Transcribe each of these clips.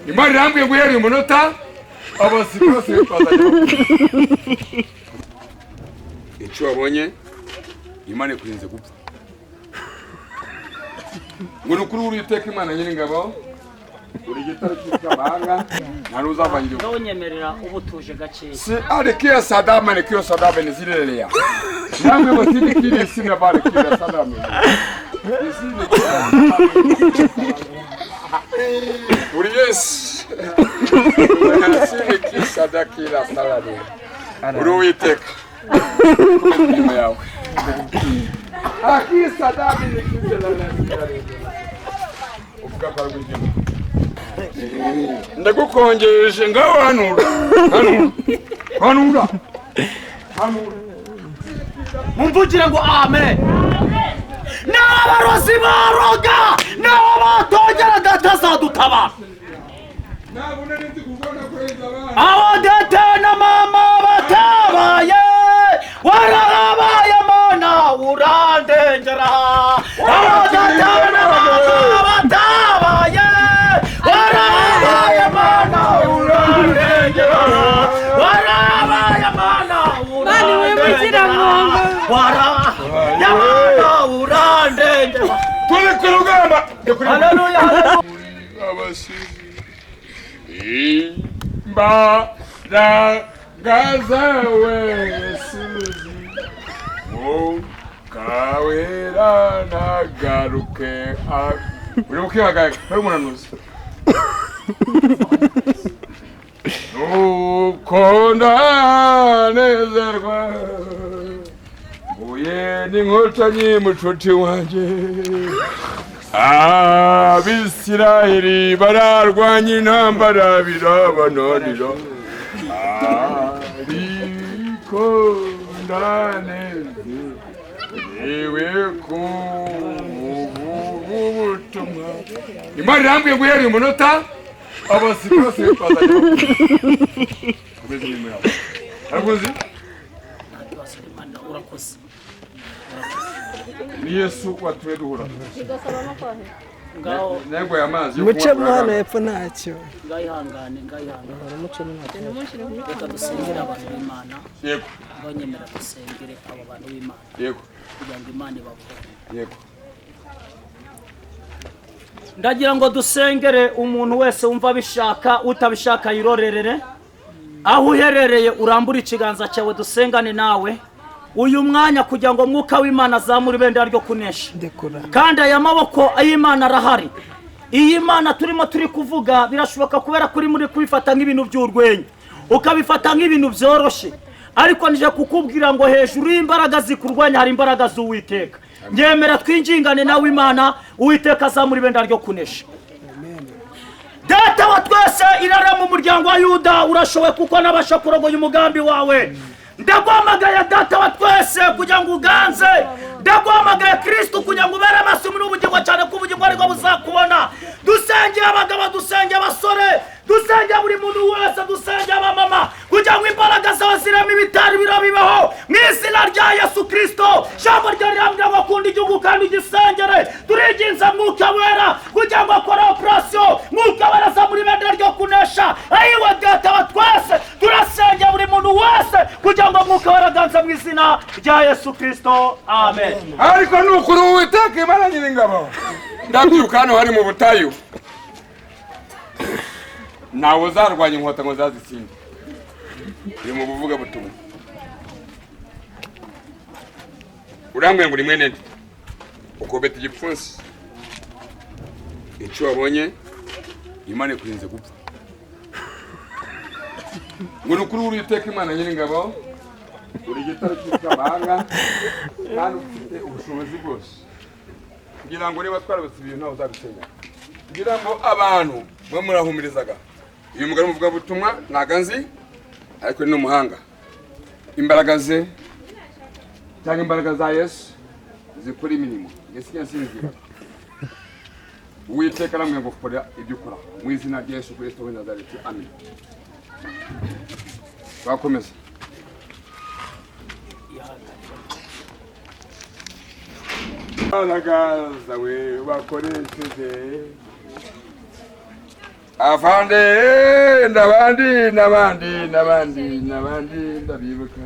Imana irambwiye ngo yari umunota abasirikare bazanye icyo wabonye Imana ikurinze gupfa ngo nukuri Uwiteka Imana Nyiringabo uri gitaro cy'abahanga nari uzavanyira ngo unyemerera ubutuje gace si arikiya Sadama ne kiyo Sadama ne zireleya namwe batibikire sina bare kiyo Sadama uri yes sina kiyo Sadakira Salade uri Uwiteka kumenya yawe Aqui Sadama ne kiyo Salade uvuga kwa rw'ijana ndagukongeje ngaho hanura mumvugira ngo amen n'abarozi baroga n'abatongera datazadutaba abadete na mama batabaye warabaye mana urandengera abadete na mama batabaye warabaye mana urandengera warabaye mana urandengera warabaye mana urandengera turi ku rugamba haleluya imbaraga Yesuzi kawera nagaruke uri mukihagaye ari umunanuzi nuko ndanezerwa mbuye n'inkotanyi mucuti wanjye Abisirayeli bararwanya intambara birabananira ariko ndanezerewe ko ubutumwa Imana irambwiye ngo yari umunota abasirikare bazanye kubeza imirimo yabo arakoze urakoze ni Yesu watuye duhura ngaho nego y'amazi muce mwana yepfo ntacyo ngayihangane muce ntacyo reka dusengere abantu b'Imana yego banyemera dusengere abo bantu b'Imana yego kugira ngo Imana ibavure yego ndagira ngo dusengere umuntu wese wumva bishaka utabishaka yirorerere aho uherereye urambura ikiganza cyawe dusengane nawe uyu mwanya kugira ngo mwuka w'Imana azamure ibendera ryo kunesha kandi aya maboko y'Imana arahari iyi Imana turi kuvuga birashoboka kubera kuri muri kubifata nk'ibintu by'urwenya ukabifata nk'ibintu byoroshye ariko nije kukubwira ngo hejuru y'imbaraga zikurwanya hari imbaraga z'Uwiteka nyemera twinjingane nawe Imana Uwiteka azamure ibendera ryo kunesha Data wa twese irara mu muryango wa Yuda urashoboye kuko nabasha kurogoya umugambi wawe ndaguhamagaye Data wa twese kugira ngo uganze ndaguhamagaye Kristo kugira ngo ubere amaso muri ubugingo cyane ko ubugingo ariko buzakubona dusengeye abagabo dusengeye abasore dusengeye buri muntu wese dusengeye abamama kugira ngo imbaraga zawe zireme ibitari birabibaho mu izina rya Yesu Kristo jambo ryarambye ngo akunda igihugu kandi igisengere turiginze mwuka wera kugira ngo akore operation mwuka wera azamura ibendera ryo kunesha ayiwe Data wa twese turasengeye buri muntu wese kugira ngo mwuka wera aganze mu izina rya Yesu Kristo amen ariko nukuri Uwiteka Imana Nyiringabo ndabyuka hano hari mu butayu nawe uzarwanya inkota ngo zazitsinde uri mu buvuga butumwa urambwira ngo uri mwene nde ukobeta igipfunsi icyo wabonye Imana ikurinze gupfa ngo nukuri Uwiteka Imana Nyiringabo uri gitaro cy'abahanga kandi ufite ubushobozi bwose kugira ngo niba twarabutse ibintu ntawe uzabisenya kugira ngo abantu mwe murahumirizaga uyu mugabo muvuga butumwa naganzi ariko ni umuhanga imbaraga ze cyangwa imbaraga za Yesu zikora imirimo Yesu yansinzira Uwiteka namwe ngo ukora ibyo ukora mu izina rya Yesu Kristo w'i Nazareti amen bakomeza imbaraga zawe bakoresheje afande n'abandi ndabibuka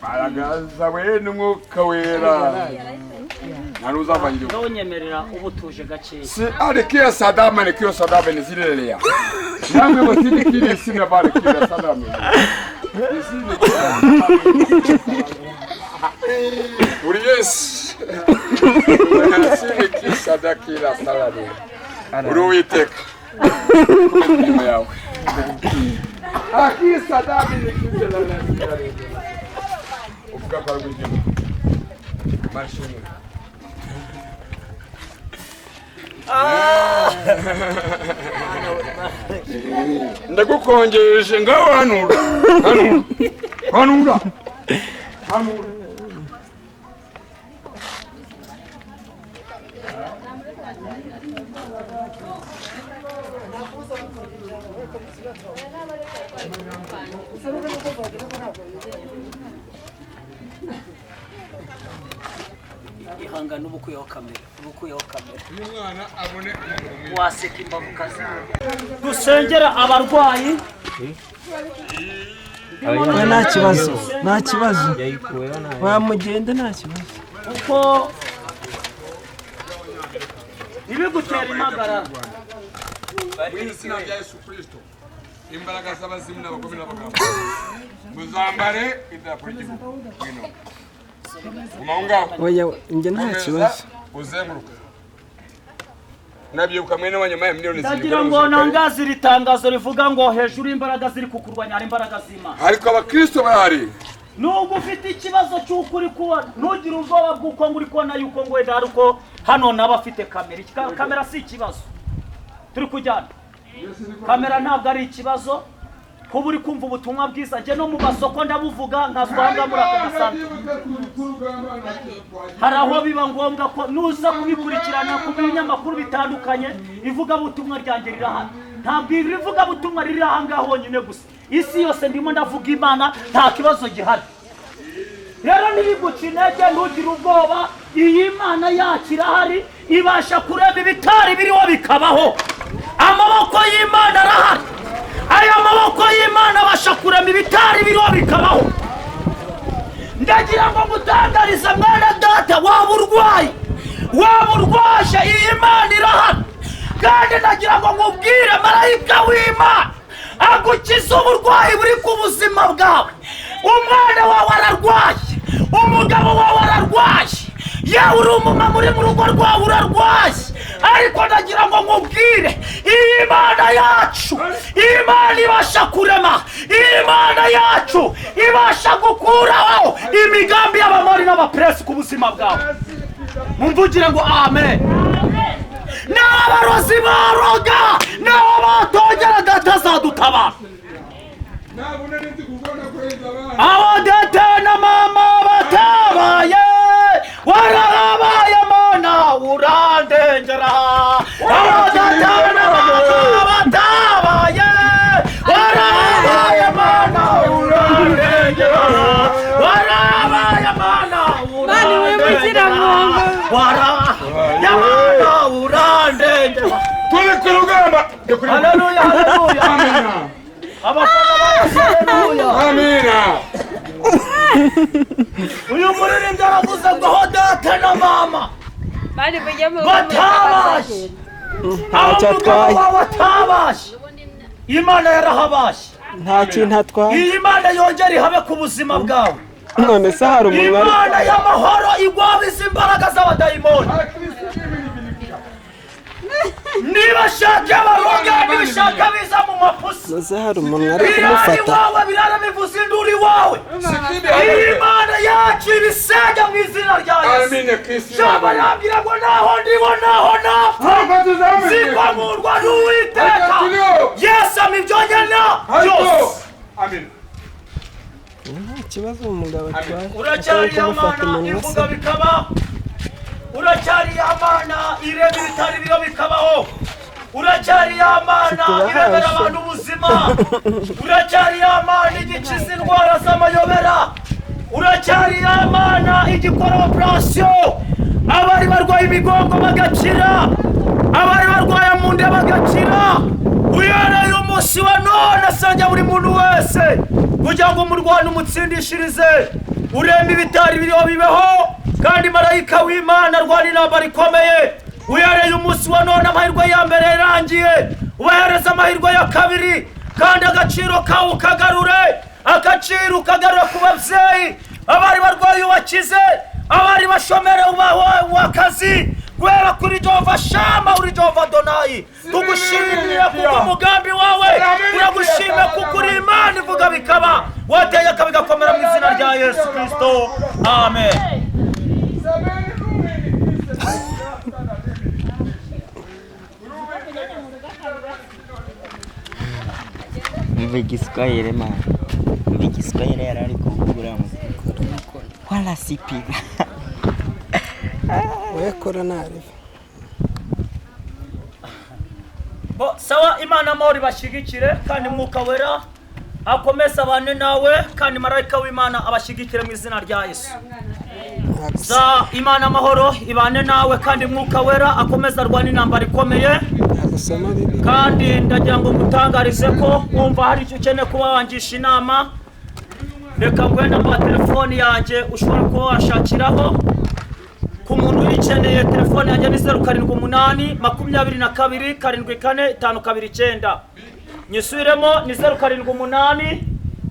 baragaza we n'umwuka wera naruzavangiro nonyemerera ubutuje gake si alikia sadama nikiyo sadama nizilelea namwe mutidikiri sina bali kila sadama uri yes sina kisada kila sadama uri uiteka kumenya yawe aki sadama nikizilelea uvuga kwa rw'ijuru mashini ndagukongeje ngaho hanura ihangana ubukuyeho kamera umwana abone waseka imbavu kazi dusengera abarwayi nta kibazo wamugenda nta kibazo uko ibigutera impagarara izina rya Yesu Kristo imbaraga z'abazimu n'abagome n'abagabo muzambare idarapo ry'igihugu oya njye nta kibazo uzenguruka nabyuka mwene wanyamaye miliyoni ndagira ngo nangaze iri tangazo rivuga ngo hejuru imbaraga ziri kukurwanya hari imbaraga z'Imana ariko abakristo bahari nubwo ufite ikibazo cy'ukuri kubona ntugire ubwoba bw'uko nguri kubona yuko ngo wenda ariko hano naba afite kamera si ikibazo turi kujyana kamera ntabwo ari ikibazo kuba uri kumva ubutumwa bwiza njye no mu masoko ndabuvuga nkazwanga muri aka gasanzwe hari aho biba ngombwa ko nuza kubikurikirana ku binyamakuru bitandukanye ivugabutumwa ryanjye rirahari ntabwo iri vugabutumwa riri aha ngaho honyine gusa isi yose ndimo ndavuga Imana nta kibazo gihari rero nibiguca intege ntugire ubwoba iyi Mana yacu irahari ibasha kureba ibitari biriho bikabaho amaboko y'Imana arahari aya maboko y'Imana abasha kurema ibitari biriho bikabaho ndagira ngo ngutangarize mwana data waba urwaje iyi Mana irahari kandi ndagira ngo nkubwire marayika w'Imana agukiza uburwayi buri ku buzima bwawe umwana wawe ararwaye umugabo wawe ararwaye yewe uri umumama uri mu rugo rwawe urarwaye ariko ndagira ngo nkubwire iyi Mana yacu Imana ibasha kurema Imana yacu ibasha gukuraho imigambi y'abamari n'abapresi ku buzima bwawe mumvugire ngo amen n'abarozi baroga n'abo batongera data azadutabara abo data na mama batabaye warabaye Mana urandengera abo data na mama batabaye warabaye Mana urandengera warabaye Mana urandengera warabaye urandengera turi ku rugamba haleluya amina abafana bose haleluya amina uyu muririmbyi aravuze ngo aho data na mama batabashye ntacyo atwaye batabashye Imana yarahabashye nta kintu atwaye iyi Mana yongera ihabe ku buzima bwawe none se hari umuntu Imana y'amahoro igwabiza imbaraga z'abadayimoni niba shaka baroga nibishaka biza mu mapusi nose hari umuntu ari kumufata wawe birara bivuze induri wawe Imana yacu ibisenge mu izina rya Yesu shaba nabwira ngo naho ndiho naho napfa zikwamurwa n'Uwiteka Yesu amibyonyana byose amen nta kibazo umugabo atwaye uracyari Imana ivuga bikaba uracyari Imana ireba ibitari biro bikabaho uracyari Imana irebera abantu ubuzima uracyari Imana igikiza indwara z'amayobera uracyari Imana igikora operation abari barwaye imigongo bagakira abari barwaye mu nda bagakira. Uhereye umunsi wa none asanga buri muntu wese kugira ngo umurwane umutsindishirize urembe ibitari biriho bibeho, kandi marayika w'Imana arwana intambara ikomeye. Uhereye umunsi wa none amahirwe ya mbere yarangiye, ubahereza amahirwe ya kabiri, kandi agaciro kawe ukagarure, agaciro ukagarura ku babyeyi, abari barwaye ubakize, abari bashomere ubahe akazi, guhera kuri Jehova Shama uri Jehova Adonai. Tugushimiye kuko umugambi wawe, turagushimiye kuko uri Imana ivuga bikaba, wategeka bigakomera mu izina rya Yesu Kristo, amen. Mvigiswahili man, Mvigiswahili yarari kuvugura wala sipiga wekora narive sawa. Imana amahoro bashigikire, kandi mwuka wera akomeza abane nawe, kandi marayika w'Imana abashigikire mu izina rya Yesu. Za Imana amahoro ibane nawe, kandi mwuka wera akomeza arwana intambara ikomeye. Kandi ndagira ngo ngutangarize ko wumva hari icyo ukeneye kuba wangisha inama, reka ngwenda mba telefoni yanjye ushobora kuba washakiraho. Ku muntu uyikeneye telefoni yanjye ni 078 22 74 529. Nyisubiremo ni 078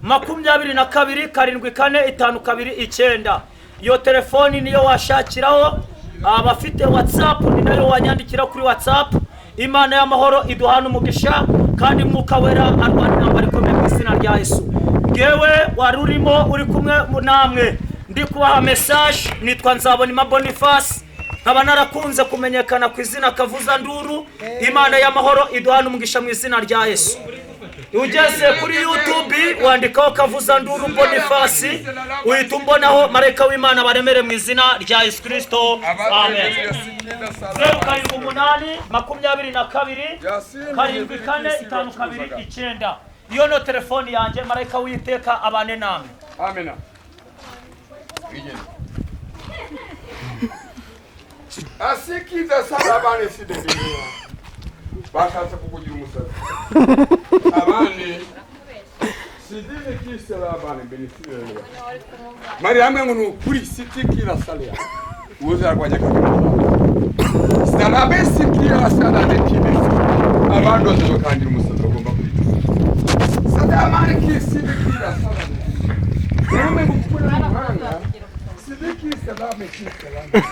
22 74 529. Iyo telefoni niyo washakiraho. Abafite WhatsApp ni nayo wanyandikira kuri WhatsApp. Imana y'amahoro iduhana umugisha, kandi mwuka wera arwana intambara ikomeye mu izina rya Yesu. Ngewe wari urimo uri kumwe namwe ndi kubaha message, nitwa Nzabonimpa Boniface, nkaba narakunze kumenyekana ku izina Kavuza Nduru. Imana y'amahoro iduhana umugisha mu izina rya Yesu. Ugeze kuri YouTube wandikaho Kavuza Nduru Boniface, uhita umbonaho marayika w'Imana baremere mu izina rya Yesu Kristo, amen. 078 22 74 529. Iyo no telefoni yanjye, marayika w'Iteka abane namwe, amen. Asikiza sarabane sidebira bashatse kukugira umusazi abane sidine kisarabane benisirera mari hamwe ngo kuri sitikira salia uza kwanya kakana sarabe sikira sarade kibesi abando zo kandi umusazi bagomba kuri sadamane kisidikira sarade hamwe ngo kuri muhanga sidikira sarabane kisarabane